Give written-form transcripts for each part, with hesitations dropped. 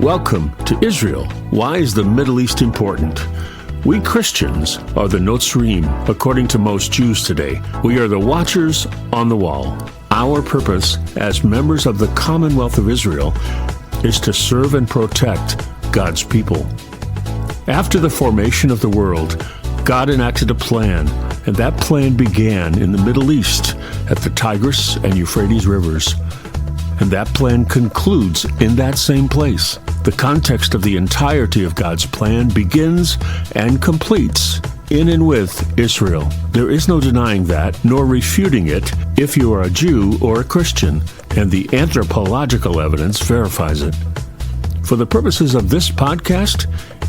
Welcome to Israel. Why is the Middle East important? We Christians are the Notzrim, according to most Jews today. We are the watchers on the wall. Our purpose as members of the Commonwealth of Israel is to serve and protect God's people. After the formation of the world, God enacted a plan, and that plan began in the Middle East at the Tigris and Euphrates rivers. And that plan concludes in that same place. The context of the entirety of God's plan begins and completes in and with Israel. There is no denying that, nor refuting it if you are a Jew or a Christian, and the anthropological evidence verifies it. For the purposes of this podcast,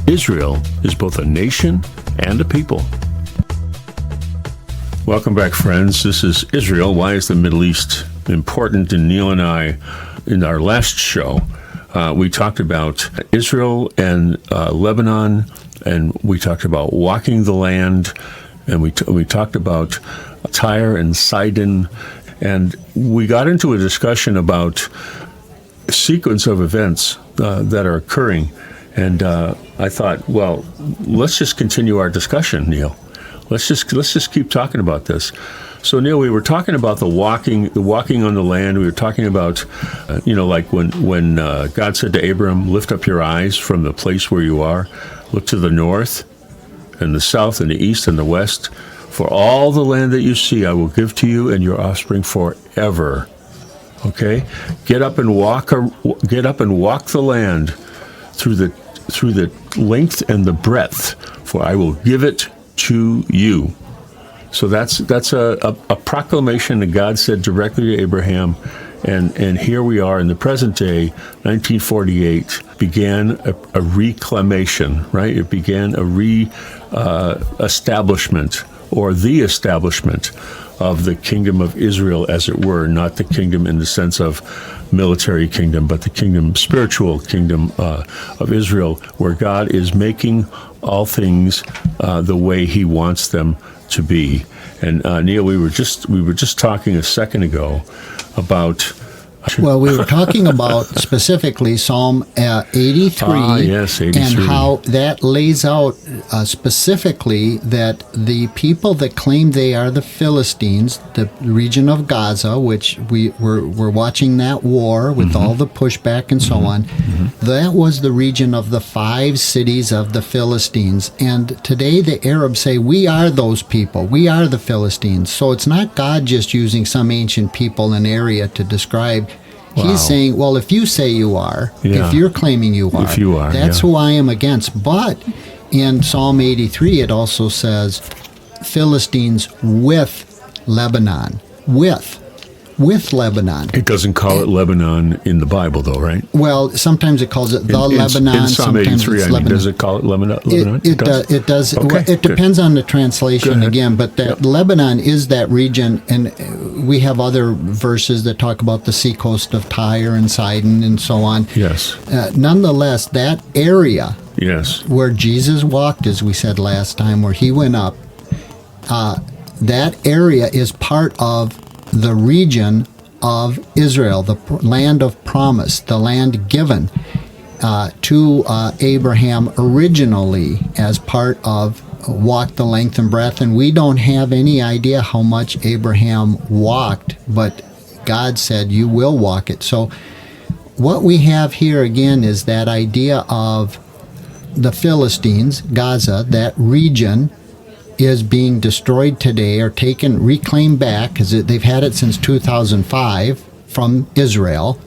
Israel is both a nation and a people. Welcome back, friends. This is Israel. Why is the Middle East important? And Neil and I, in our last show, we talked about Israel and Lebanon, and we talked about walking the land, and we talked about Tyre and Sidon, and we got into a discussion about a sequence of events that are occurring. And I thought, well, let's just continue our discussion, Neil. Let's just keep talking about this. So, Neil, we were talking about the walking on the land. We were talking about, like when God said to Abram, lift up your eyes from the place where you are, look to the north and the south and the east and the west. For all the land that you see, I will give to you and your offspring forever. Okay? Get up and walk the land through the length and the breadth, for I will give it to you. So that's a proclamation that God said directly to Abraham, and here we are in the present day. 1948 began a reclamation, right? It began a establishment, or the establishment of the kingdom of Israel, as it were, not the kingdom in the sense of military kingdom, but the spiritual kingdom of Israel, where God is making all things the way He wants them to be. And Neil, we were just talking a second ago about. Well, we were talking about specifically Psalm 83, yes, 83, and how that lays out specifically that the people that claim they are the Philistines, the region of Gaza, which we're watching that war with all the pushback and so on, that was the region of the 5 cities of the Philistines. And today the Arabs say, we are those people, we are the Philistines. So it's not God just using some ancient people and area to describe. Wow. He's saying, well, if you say you are, if you're claiming you are, that's who I am against. But in Psalm 83, it also says Philistines with Lebanon, with Lebanon. It doesn't call it Lebanon in the Bible, though, right? Well, sometimes it calls it Lebanon. In Psalm 83, does it call it Lebanon? It does. Okay, well, it depends on the translation again, but that Lebanon is that region, and we have other verses that talk about the seacoast of Tyre and Sidon and so on. Yes. Nonetheless, that area where Jesus walked, as we said last time, where He went up, that area is part of the region of Israel, the land of promise, the land given to Abraham originally as part of walk the length and breadth. And we don't have any idea how much Abraham walked, but God said, you will walk it. So what we have here again is that idea of the Philistines, Gaza, that region is being destroyed today, or reclaimed back, because they've had it since 2005 from Israel.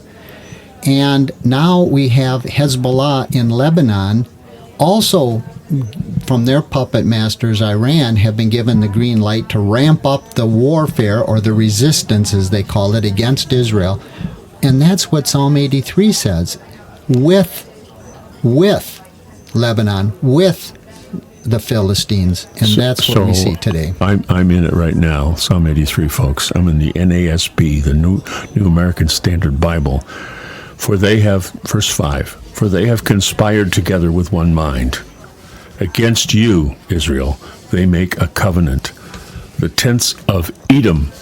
And now we have Hezbollah in Lebanon, also from their puppet masters, Iran, have been given the green light to ramp up the warfare, or the resistance, as they call it, against Israel. And that's what Psalm 83 says, with Lebanon, with the Philistines, and that's what we see today. I'm in it right now, Psalm 83, folks. I'm in the NASB, the New American Standard Bible. Verse 5, for they have conspired together with one mind. Against you, Israel, they make a covenant. The tents of Edom,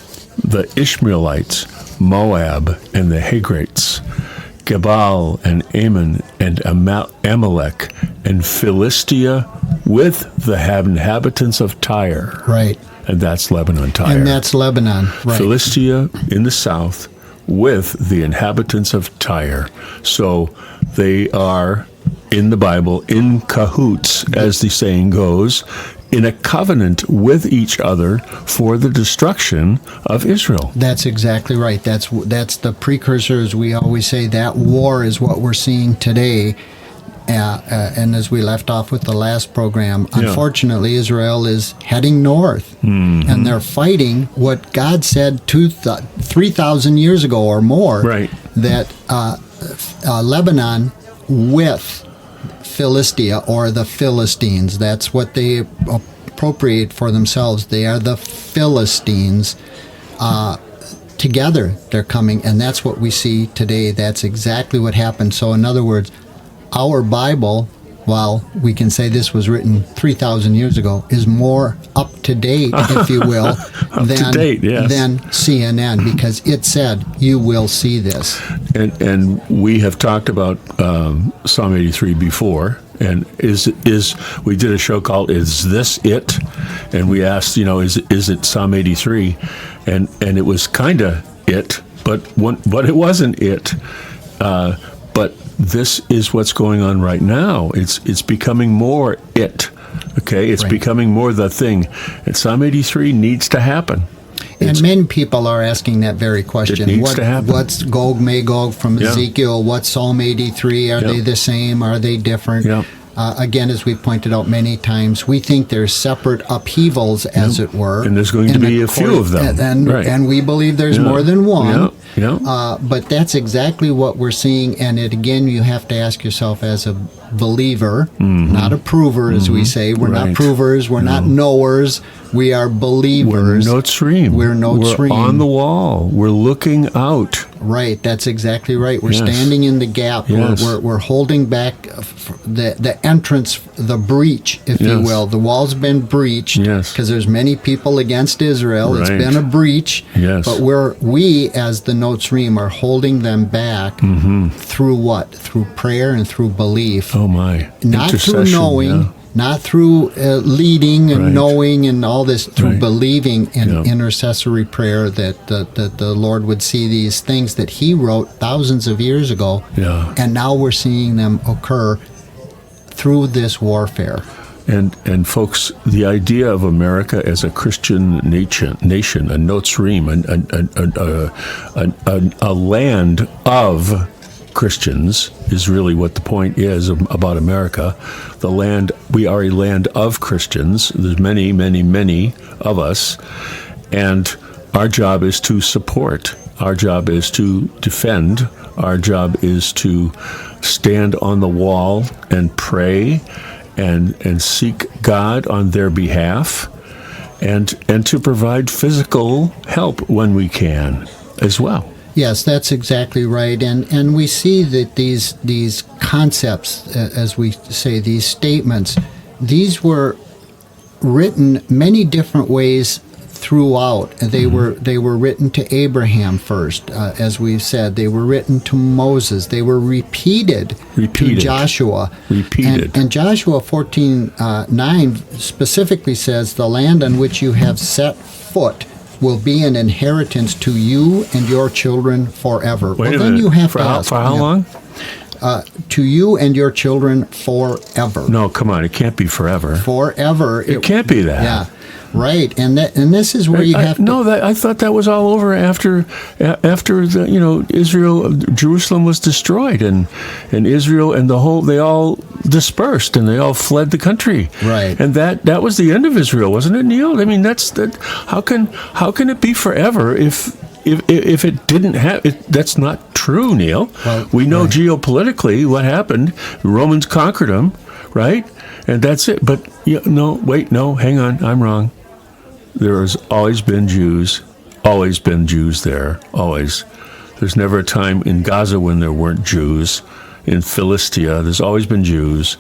the Ishmaelites, Moab, and the Hagrites, Gebal and Ammon and Amalek and Philistia with the inhabitants of Tyre. Right. And that's Lebanon, Tyre. And that's Lebanon, right. Philistia in the south with the inhabitants of Tyre. So they are, in the Bible, in cahoots, as the saying goes, in a covenant with each other for the destruction of Israel. That's exactly right. That's the precursor, as we always say. That war is what we're seeing today. And as we left off with the last program, unfortunately, Israel is heading north. Mm-hmm. And they're fighting what God said 3,000 years ago or more, right, that Lebanon with Philistia, or the Philistines. That's what they appropriate for themselves. They are the Philistines. Together they're coming, and that's what we see today. That's exactly what happened. So in other words, our Bible, while we can say this was written 3,000 years ago, is more up to date, if you will, than CNN, because it said, you will see this. And we have talked about Psalm 83 before, and we did a show called "Is This It?" And we asked, is it Psalm 83? And it was kind of it, but it wasn't it. But this is what's going on right now. It's becoming more it. Okay, it's becoming more the thing. And Psalm 83 needs to happen. And many people are asking that very question. It needs to happen. What's Gog, Magog from Ezekiel? What's Psalm 83? Are they the same? Are they different? Yeah. Again, as we've pointed out many times, we think they're separate upheavals, as it were. And there's going to be a few of them. And we believe there's more than one. Yeah. But that's exactly what we're seeing. And again, you have to ask yourself as a believer, not a prover, as we say. We're not provers. We're not knowers. We are believers. We're Notzrim. We're on the wall. We're looking out. Right. That's exactly right. We're standing in the gap. Yes. We're holding back the entrance, the breach, if you will. The wall's been breached because there's many people against Israel. Right. It's been a breach. Yes. But we, as the Notzrim, are holding them back through what? Through prayer and through belief. Oh, my. Not through knowing, not through leading and knowing and all this, through believing in intercessory prayer that the Lord would see these things that He wrote thousands of years ago. Yeah. And now we're seeing them occur through this warfare. And folks, the idea of America as a Christian nation, a Notzrim, a land of Christians is really what the point is about America. We are a land of Christians. There's many, many, many of us, and our job is to support. Our job is to defend. Our job is to stand on the wall and pray and seek God on their behalf, and to provide physical help when we can as well. Yes, that's exactly right. And we see that these concepts, as we say, these statements, these were written many different ways throughout. They were written to Abraham first, as we've said. They were written to Moses. They were repeated. To Joshua. And Joshua 14:9 specifically says, "The land on which you have set foot will be an inheritance to you and your children forever." Wait a minute. Then you have to ask, for how long? To you and your children forever. No, come on, it can't be forever. Forever. It can't be that. Yeah. Right, and this is where you have to... No, I thought that was all over after Israel, Jerusalem was destroyed, and Israel and they all dispersed and they all fled the country. Right, and that was the end of Israel, wasn't it, Neil? I mean, that's that. How can it be forever if it didn't have it? That's not true, Neil. Well, we know geopolitically what happened. The Romans conquered them, right? And that's it. But hang on, I'm wrong. There has always been Jews there, always. There's never a time in Gaza when there weren't Jews. In Philistia, there's always been Jews.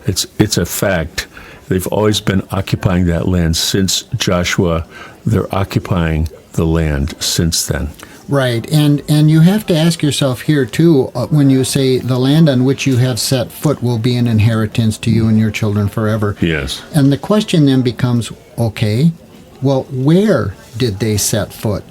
It's a fact. They've always been occupying that land since Joshua. They're occupying the land since then. Right, and you have to ask yourself here too, when you say the land on which you have set foot will be an inheritance to you and your children forever. Yes. And the question then becomes, okay, well, where did they set foot?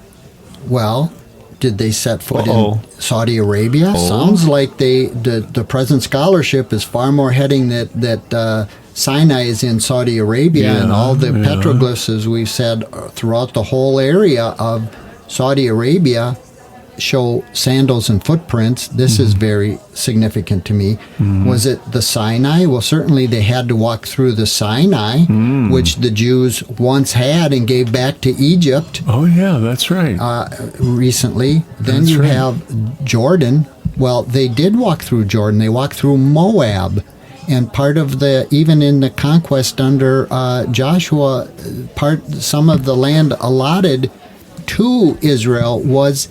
Well, did they set foot in Saudi Arabia? Sounds like the present scholarship is far more heading that Sinai is in Saudi Arabia, and all the petroglyphs, as we've said, throughout the whole area of Saudi Arabia show sandals and footprints. This is very significant to me. Was it the Sinai? Well, certainly they had to walk through the Sinai, which the Jews once had and gave back to Egypt. Oh, yeah, that's right. Recently. Then you have Jordan. Well, they did walk through Jordan. They walked through Moab. And part of even in the conquest under Joshua, some of the land allotted to Israel was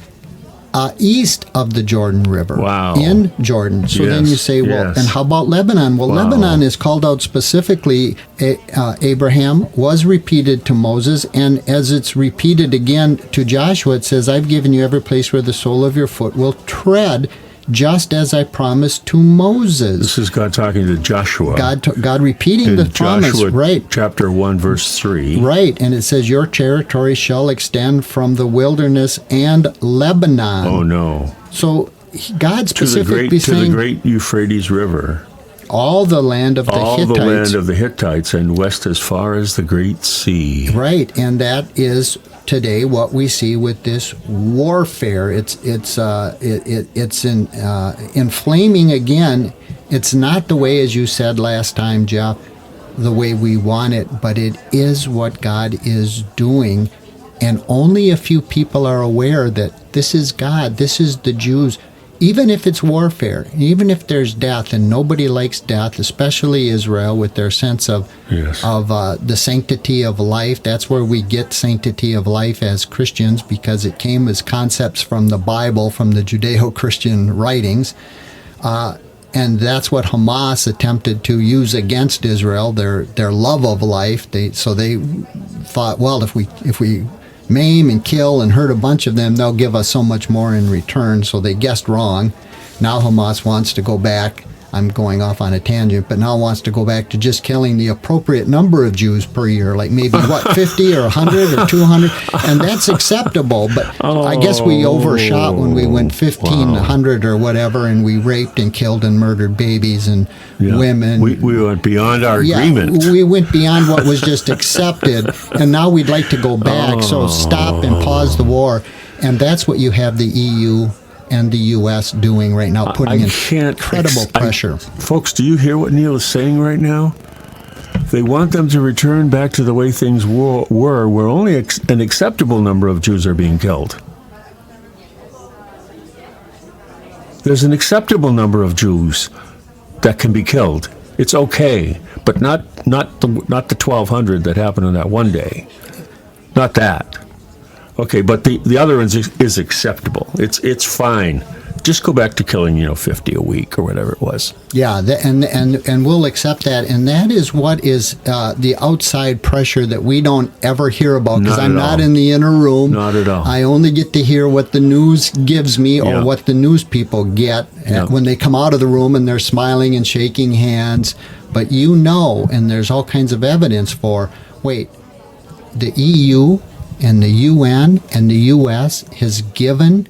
east of the Jordan River. Wow. In Jordan. So then you say, well, and how about Lebanon? Well, Lebanon is called out specifically. Abraham was repeated to Moses, and as it's repeated again to Joshua, it says, I've given you every place where the sole of your foot will tread, just as I promised to Moses. This is God talking to Joshua. God repeating the promise, Joshua, right? Chapter 1, verse 3. Right, and it says, your territory shall extend from the wilderness and Lebanon. Oh, no. So God specifically saying, to the great Euphrates River. All the land of the Hittites. All the land of the Hittites, and west as far as the great sea. Right, and that is today what we see with this warfare. It's inflaming again. It's not the way, as you said last time, Jeff, the way we want it, but it is what God is doing. And only a few people are aware that this is God, this is the Jews. Even if it's warfare, even if there's death, and nobody likes death, especially Israel with their sense of the sanctity of life. That's where we get sanctity of life as Christians, because it came as concepts from the Bible, from the Judeo-Christian writings. And that's what Hamas attempted to use against Israel, their love of life. So they thought, well, if we maim and kill and hurt a bunch of them, they'll give us so much more in return. So they guessed wrong. Now Hamas wants to go back. I'm going off on a tangent, but now wants to go back to just killing the appropriate number of Jews per year, like maybe, 50 or 100 or 200, and that's acceptable. But I guess we overshot when we went 1,500 or whatever, and we raped and killed and murdered babies and women. We went beyond our agreement. We went beyond what was just accepted, and now we'd like to go back. So stop and pause the war. And that's what you have the EU and the U.S. doing right now, putting incredible pressure. Folks, do you hear what Neil is saying right now? They want them to return back to the way things were where only an acceptable number of Jews are being killed. There's an acceptable number of Jews that can be killed. It's okay, but not the 1,200 that happened on that one day. Not that. Okay, but the other is acceptable. It's fine. Just go back to killing, 50 a week or whatever it was. Yeah, and we'll accept that. And that is what is the outside pressure that we don't ever hear about, because I'm not in the inner room. Not at all. I only get to hear what the news gives me, or what the news people get when they come out of the room and they're smiling and shaking hands. But and there's all kinds of evidence for, the EU and the UN and the US has given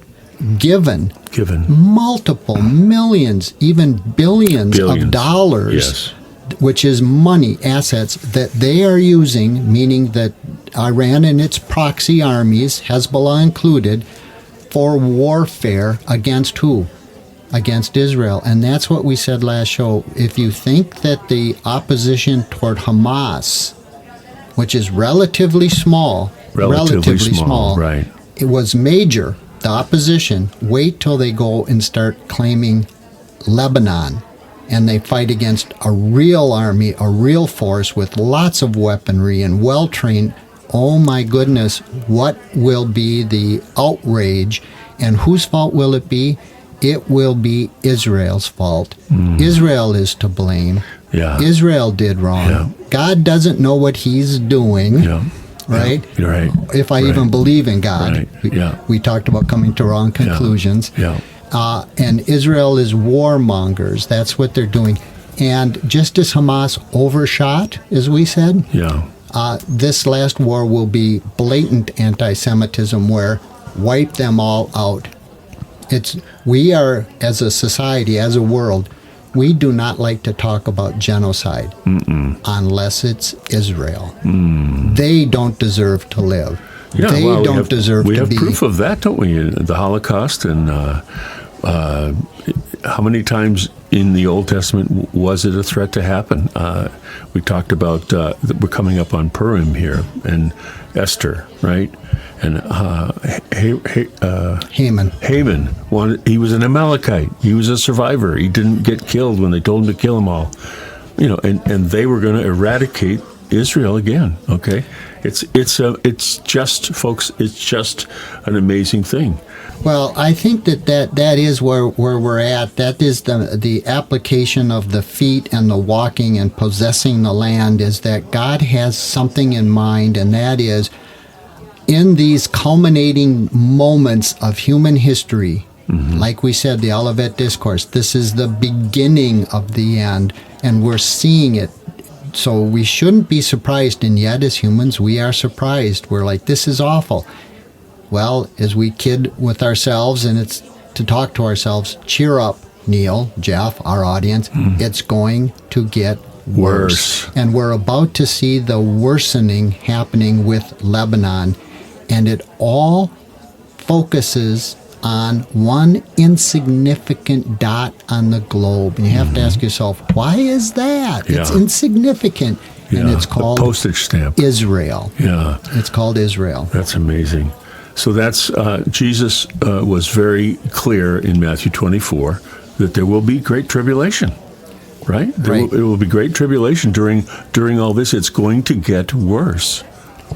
multiple millions, even billions of dollars, which is money, assets that they are using, meaning that Iran and its proxy armies, Hezbollah included, for warfare against who? Against Israel. And that's what we said last show. If you think that the opposition toward Hamas, which is relatively small, right, it was major, the opposition, wait till they go and start claiming Lebanon, and they fight against a real army, a real force with lots of weaponry and well-trained. Oh my goodness, what will be the outrage, and whose fault will it be? It will be Israel's fault. Israel is to blame. Israel did wrong. God doesn't know what he's doing. right? You're right. If I even believe in God. Right. We talked about coming to wrong conclusions. Yeah. And Israel is warmongers. That's what they're doing. And just as Hamas overshot, as we said, this last war will be blatant anti-Semitism where wipe them all out. We are, as a society, as a world, we do not like to talk about genocide unless it's Israel. They don't deserve to live. They don't deserve to be. We have proof of that, don't we? The Holocaust, and how many times in the Old Testament was it a threat to happen? We talked about, we're coming up on Purim here, and Esther, right? And Haman, he was an Amalekite. He was a survivor. He didn't get killed when they told him to kill them all. And they were going to eradicate Israel again. Okay, it's just, folks. It's just an amazing thing. Well, I think that is where we're at. That is the application of the feet and the walking and possessing the land, is that God has something in mind, and that is, in these culminating moments of human history, like we said, the Olivet Discourse, this is the beginning of the end, and we're seeing it. So we shouldn't be surprised, and yet as humans, we are surprised. We're like, this is awful. Well, as we kid with ourselves, and it's to talk to ourselves, cheer up, Neil, Jeff, our audience, it's going to get worse. And we're about to see the worsening happening with Lebanon. And it all focuses on one insignificant dot on the globe. And you have to ask yourself, why is that? It's insignificant. And it's called the postage stamp. Israel. Yeah. It's called Israel. That's amazing. So that's, Jesus was very clear in Matthew 24 that there will be great tribulation, right? It will be great tribulation during all this. It's going to get worse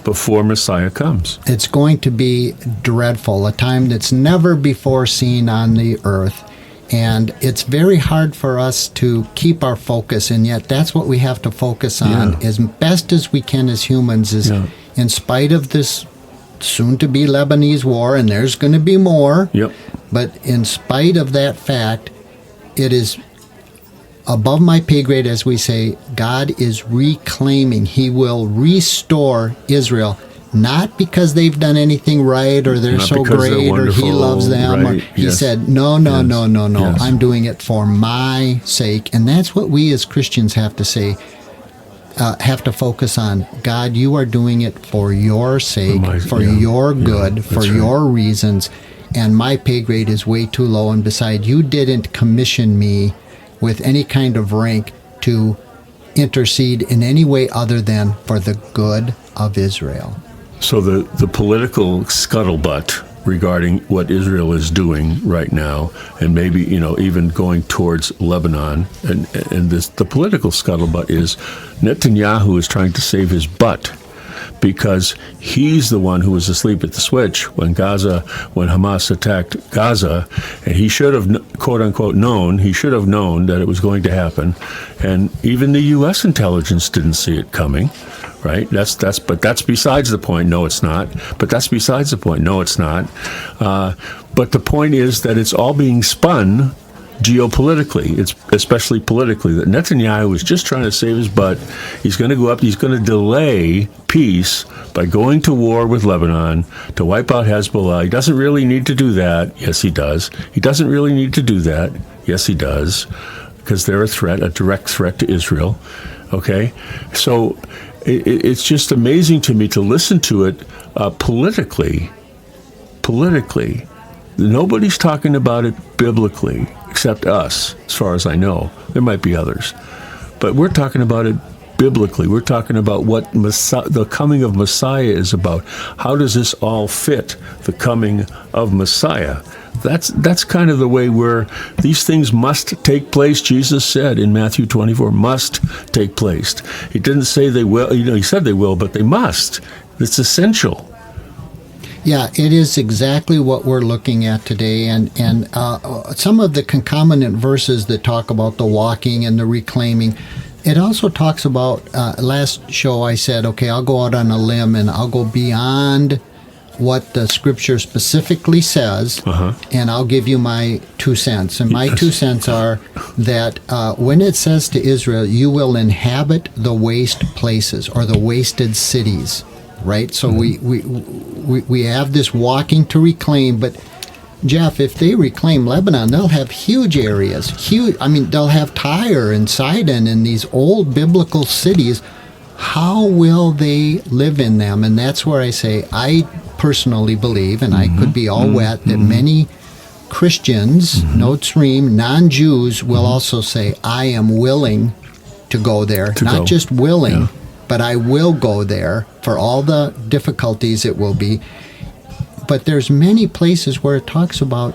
before Messiah comes. It's going to be dreadful, a time that's never before seen on the earth. And it's very hard for us to keep our focus, and yet that's what we have to focus on as best as we can as humans, is in spite of this soon-to-be Lebanese war, and there's going to be more, but in spite of that fact, it is above my pay grade, as we say. God is reclaiming. He will restore Israel, not because they've done anything right or they're so great or he loves them. Right. Or he said, no, yes. I'm doing it for my sake. And that's what we as Christians have to say, have to focus on. God, you are doing it for your sake, for your good, for your reasons. And my pay grade is way too low. And besides, you didn't commission me with any kind of rank to intercede in any way other than for the good of Israel. So the political scuttlebutt regarding what Israel is doing right now, and maybe even going towards Lebanon, and the political scuttlebutt is Netanyahu is trying to save his butt, because he's the one who was asleep at the switch when Hamas attacked Gaza, and he should have, quote unquote, known. He should have known that it was going to happen, and even the U.S. intelligence didn't see it coming. Right? But that's besides the point. No, it's not. But that's besides the point. No, it's not. But the point is that it's all being spun geopolitically. It's especially politically, that Netanyahu is just trying to save his butt. He's going to go up. He's going to delay peace by going to war with Lebanon to wipe out Hezbollah. He doesn't really need to do that. Yes, he does. He doesn't really need to do that. Yes, he does, because they're a direct threat to Israel. Okay, so it's just amazing to me to listen to it politically. Nobody's talking about it biblically except us, as far as I know. There might be others. But we're talking about it biblically. We're talking about what the coming of Messiah is about. How does this all fit the coming of Messiah? That's kind of the way these things must take place. Jesus said in Matthew 24, must take place. He didn't say they will. He said they will, but they must. It's essential. Yeah, it is exactly what we're looking at today, and some of the concomitant verses that talk about the walking and the reclaiming, It also talks about, last show I said, okay, I'll go out on a limb and I'll go beyond what the scripture specifically says, and I'll give you my 2 cents. And my 2 cents are that when it says to Israel, you will inhabit the waste places or the wasted cities, right? So we have this walking to reclaim, but Jeff, if they reclaim Lebanon, they'll have huge areas. They'll have Tyre and Sidon and these old biblical cities. How will they live in them? And that's where I say, I personally believe, and I could be all wet, that many Christians, Notzrim, non-Jews, will also say, I am willing to go there. Not just willing, but I will go there for all the difficulties it will be. But there's many places where it talks about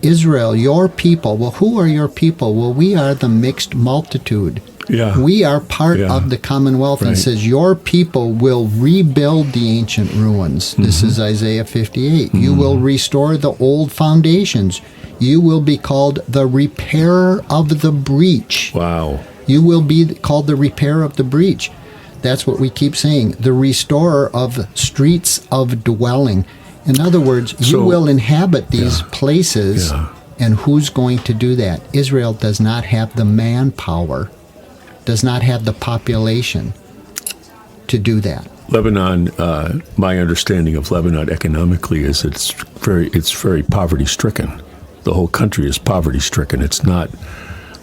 Israel, your people. Well, who are your people? Well, we are the mixed multitude. Yeah. We are part of the commonwealth. Right. And it says, your people will rebuild the ancient ruins. This is Isaiah 58. You will restore the old foundations. You will be called the repairer of the breach. Wow. You will be called the repairer of the breach. That's what we keep saying. The restorer of streets of dwelling. In other words, you will inhabit these places, and who's going to do that? Israel does not have the manpower, does not have the population to do that. Lebanon, my understanding of Lebanon economically is it's very poverty-stricken. The whole country is poverty-stricken. It's not.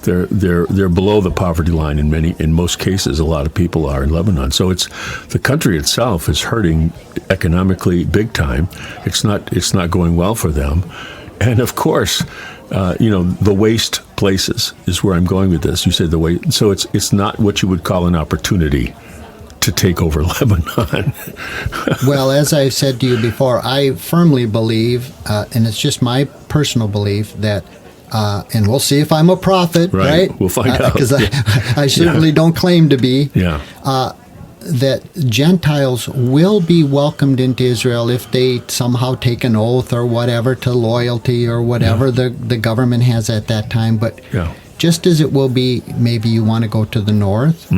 They're below the poverty line in most cases. A lot of people are in Lebanon. So it's the country itself is hurting economically big time. It's not going well for them, and of course, the waste places is where I'm going with this. You said the waste. So it's not what you would call an opportunity to take over Lebanon. Well, as I've said to you before, I firmly believe, and it's just my personal belief that. And we'll see if I'm a prophet, right? We'll find out. Because I certainly don't claim to be. Yeah. That Gentiles will be welcomed into Israel if they somehow take an oath or whatever to loyalty or whatever the government has at that time. But just as it will be, maybe you want to go to the north.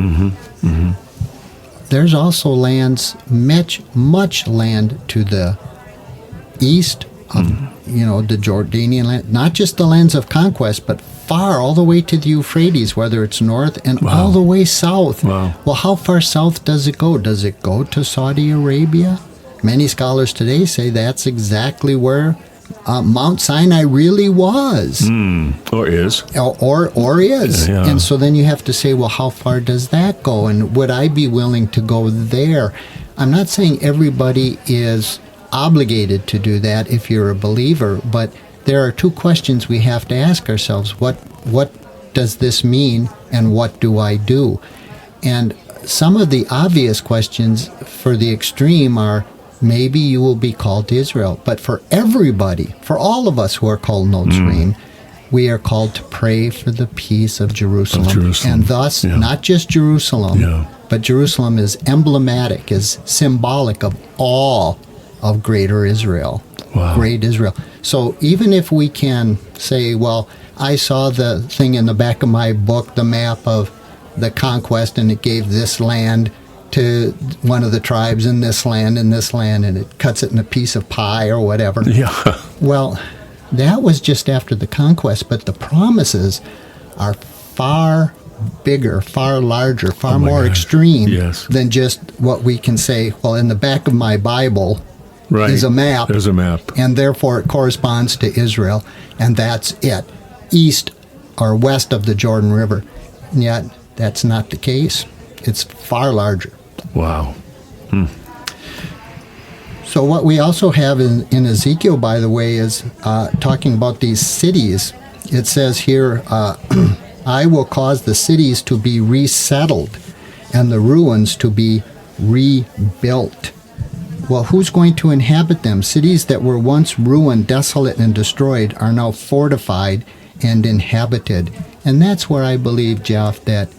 There's also lands, much land to the east of the Jordanian land, not just the lands of conquest, but far, all the way to the Euphrates, whether it's north and all the way south. Wow. Well, how far south does it go? Does it go to Saudi Arabia? Many scholars today say that's exactly where Mount Sinai really was. Or is. Or is. Yeah. And so then you have to say, well, how far does that go? And would I be willing to go there? I'm not saying everybody is obligated to do that if you're a believer, but there are 2 questions we have to ask ourselves. What does this mean, and what do I do? And some of the obvious questions for the extreme are, maybe you will be called to Israel. But for everybody, for all of us who are called Notzrim, we are called to pray for the peace of Jerusalem. And thus, not just Jerusalem, but Jerusalem is emblematic, is symbolic of all of greater Israel. Wow. Great Israel. So even if we can say, well, I saw the thing in the back of my book, the map of the conquest, and it gave this land to one of the tribes in this land, and it cuts it in a piece of pie or whatever. Yeah. Well, that was just after the conquest, but the promises are far bigger, far larger, far more extreme than just what we can say, well, in the back of my Bible is a map. There's a map. And therefore it corresponds to Israel, and that's it. East or west of the Jordan River. And yet, that's not the case. It's far larger. Wow. So what we also have in Ezekiel, by the way, is talking about these cities. It says here, I will cause the cities to be resettled and the ruins to be rebuilt. Well, who's going to inhabit them? Cities that were once ruined, desolate, and destroyed are now fortified and inhabited. And that's where I believe, Jeff, that,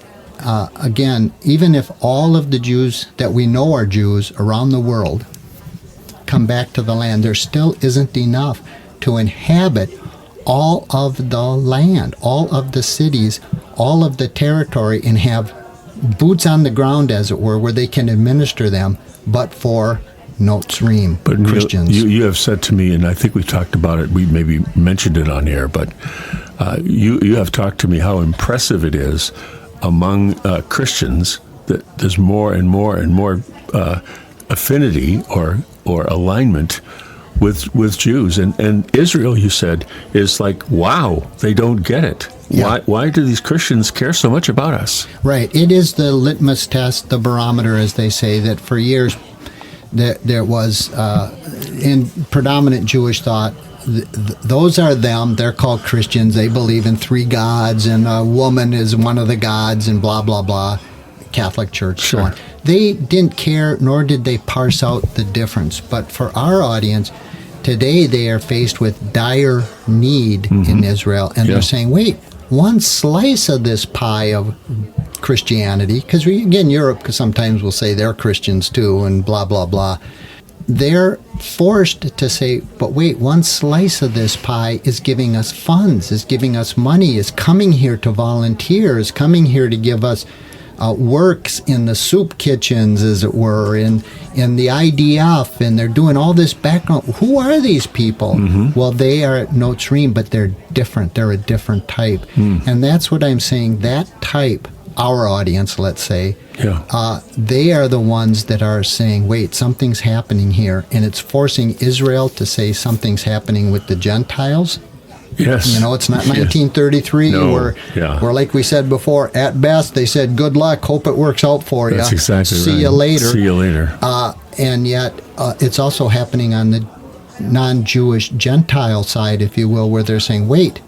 again, even if all of the Jews that we know are Jews around the world come back to the land, there still isn't enough to inhabit all of the land, all of the cities, all of the territory, and have boots on the ground, as it were, where they can administer them, but for Notzrim, but Christians. You have said to me, and I think we talked about it, we maybe mentioned it on air, but you have talked to me how impressive it is among Christians that there's more and more and more affinity or alignment with Jews. And Israel, you said, is like, wow, they don't get it. Yeah. Why do these Christians care so much about us? Right. It is the litmus test, the barometer, as they say, that for years there was, in predominant Jewish thought, those are them. They're called Christians. They believe in three gods, and a woman is one of the gods, and blah, blah, blah. Catholic Church, sure. So on. They didn't care, nor did they parse out the difference. But for our audience, today they are faced with dire need in Israel, and they're saying, wait, one slice of this pie of Christianity, because Europe sometimes will say they're Christians too, and blah, blah, blah. They're forced to say, but wait, one slice of this pie is giving us funds, is giving us money, is coming here to volunteer, is coming here to give us works in the soup kitchens, as it were, in the IDF, and they're doing all this background. Who are these people? Well, they are Notzrim, but they're different. They're a different type. And that's what I'm saying. That type, our audience, let's say, they are the ones that are saying, wait, something's happening here, and it's forcing Israel to say something's happening with the Gentiles. Yes. You know, it's not 1933 where, like we said before, at best they said, good luck, hope it works out for you. That's exactly right. See you later. See you later. And yet it's also happening on the non-Jewish Gentile side, if you will, where they're saying, wait,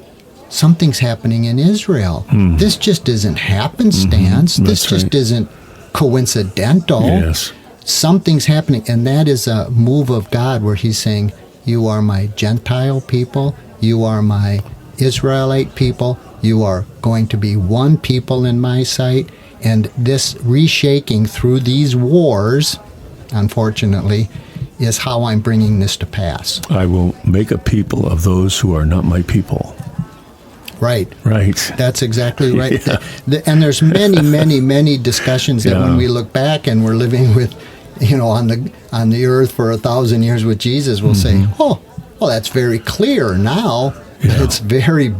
something's happening in Israel. This just isn't happenstance. This just isn't coincidental. Yes. Something's happening, and that is a move of God where he's saying, you are my Gentile people, you are my Israelite people, you are going to be one people in my sight, and this reshaking through these wars, unfortunately, is how I'm bringing this to pass. I will make a people of those who are not my people. Right. That's exactly right. Yeah. And there's many discussions that when we look back and we're living with, on the earth for 1,000 years with Jesus, we'll say, well, that's very clear now. Yeah. It's very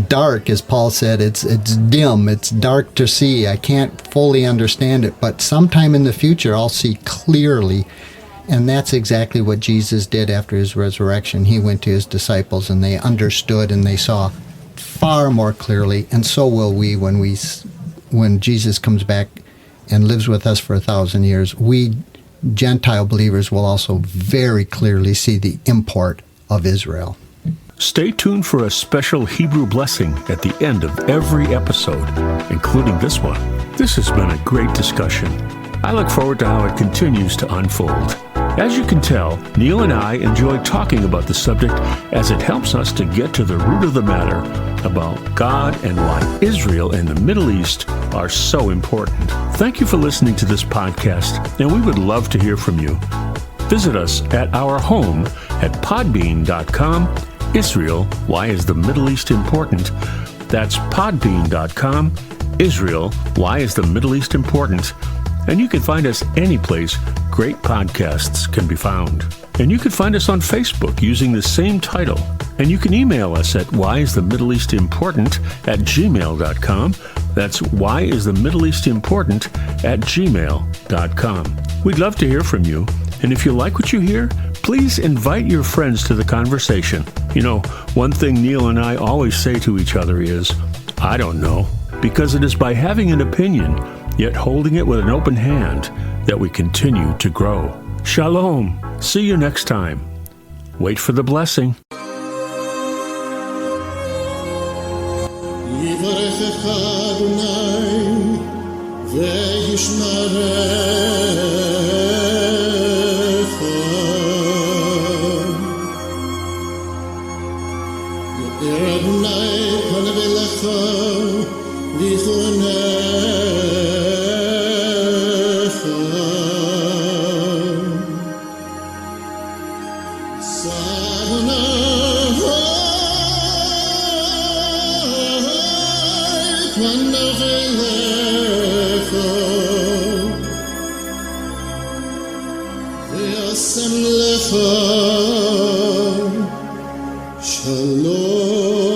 dark, as Paul said. It's dim. It's dark to see. I can't fully understand it, but sometime in the future I'll see clearly. And that's exactly what Jesus did after his resurrection. He went to his disciples and they understood and they saw far more clearly, and so will we when Jesus comes back and lives with us for 1,000 years. We Gentile believers will also very clearly see the import of Israel. Stay tuned for a special Hebrew blessing at the end of every episode, including this one. This has been a great discussion. I look forward to how it continues to unfold. As you can tell, Neil and I enjoy talking about the subject as it helps us to get to the root of the matter about God and why Israel and the Middle East are so important. Thank you for listening to this podcast, and we would love to hear from you. Visit us at our home at podbean.com. Israel, why is the Middle East important? That's podbean.com. Israel, why is the Middle East important? And you can find us any place great podcasts can be found. And you can find us on Facebook using the same title. And you can email us at whyisthemiddleeastimportant@gmail.com. That's whyisthemiddleeastimportant@gmail.com. We'd love to hear from you. And if you like what you hear, please invite your friends to the conversation. One thing Neil and I always say to each other is, I don't know, because it is by having an opinion, yet holding it with an open hand, that we continue to grow. Shalom. See you next time. Wait for the blessing. Wonderful Shalom.